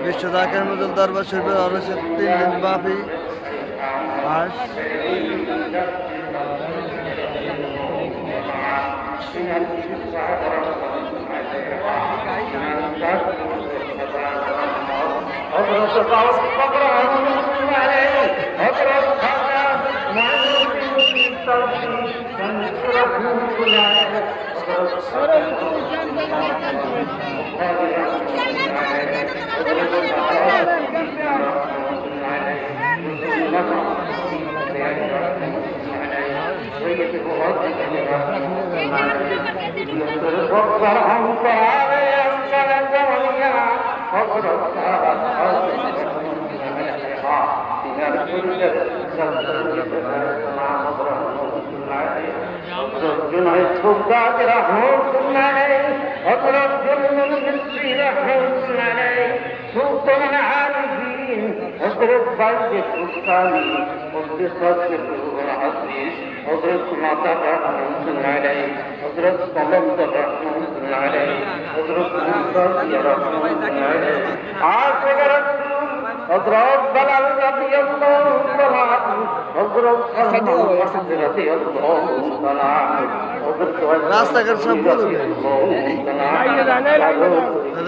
বিশ্ব জাকির মজুল দরবার শরীফের আলোচনা 3 দিন ব্যাপী আজ রাস্তাঘাট সব বলবে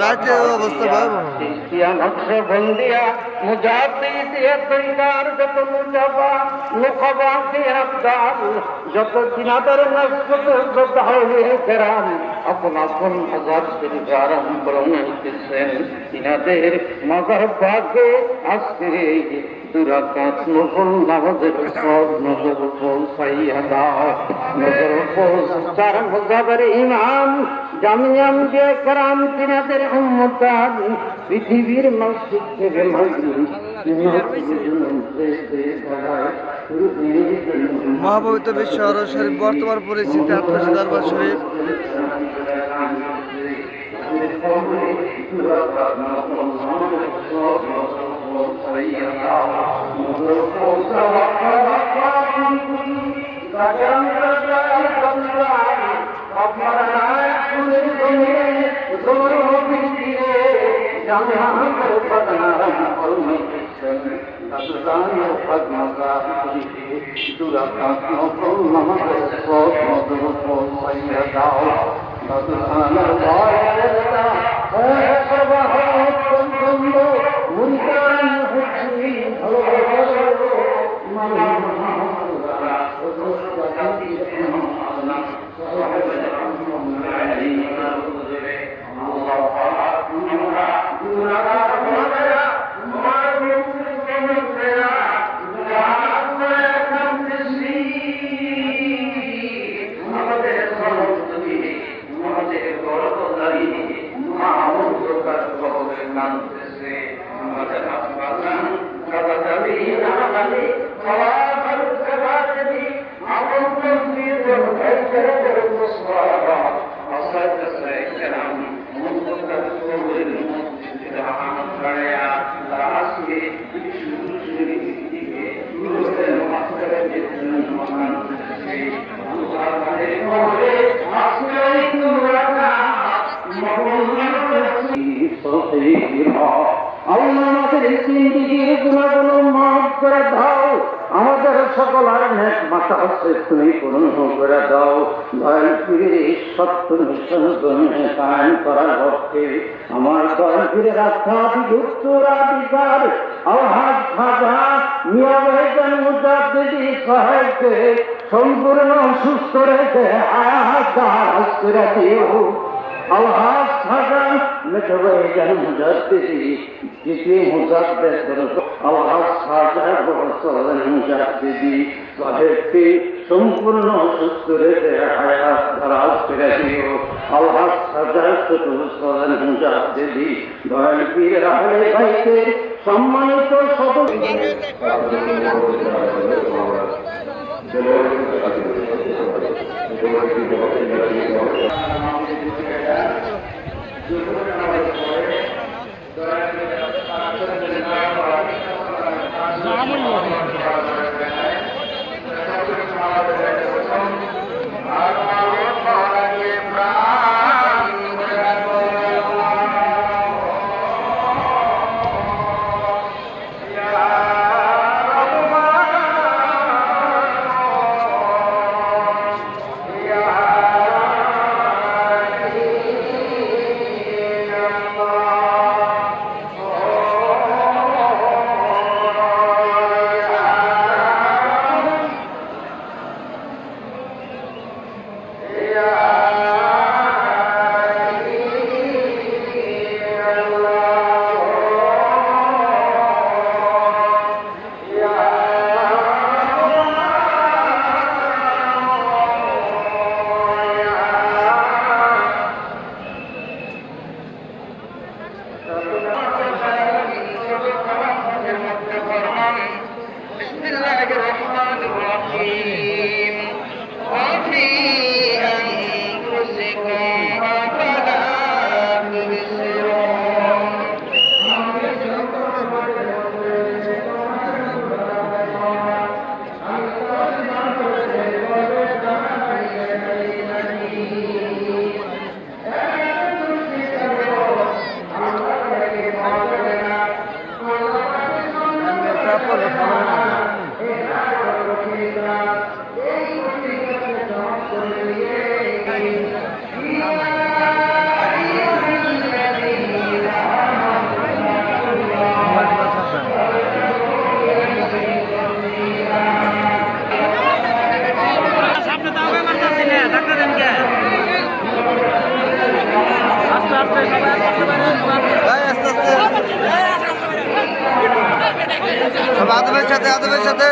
রাতে অবস্থা ভালো বন্দিয়া মুজাহিদার যত মুজাবা মুখবাকে আবদাল যত চিনাদার নসবত হয়ে কেরাম আপন আপন হাজার পরিবারম বরণিতেছেন চিনাদের মাজার বাগে আজকে দুরাকাত নফল নামাজের সব নজর পৌঁছাইয়া দাও নজর চার মজাবের ইমাম জামিয়াম যে কেরাম চিনাদের উম্মতান পৃথিবীর মসজিদ থেকে মহাপবিত্র বিশ্ব শরীফ বর্তমান পরিস্থিতি আত্মসী দরবার শরীফ আমাদের সকলের নেক মাথা আছে তুমি পূর্ণ করে দাও দয়াল পীরের সত্য মিশন কায়েম করার লক্ষ্যে আমার দয়াল পীরের উত্তরাধিকার আলহাজ খাজা মিয়া ভাইজান মুজাদ্দিদি সাহেবকে সম্পূর্ণ সুস্থ রেখে হায়াত দারাজ করে দিও। আলহাজ খাজা মিয়া ভাইজান মুজাদ্দিদি দ্বিতীয় মুজাদ্দিদ আলহাজ খাজা মুজাদ্দিদি সাহেবকে সম্পূর্ণ সুস্থ রেখে হায়াত দারাজ করে দিও। আলহাজ খাজা মুজাদ্দিদি দয়াল পীরের আহলে বাইতের সম্মানিত সদস্য জামুন আদবের সাথে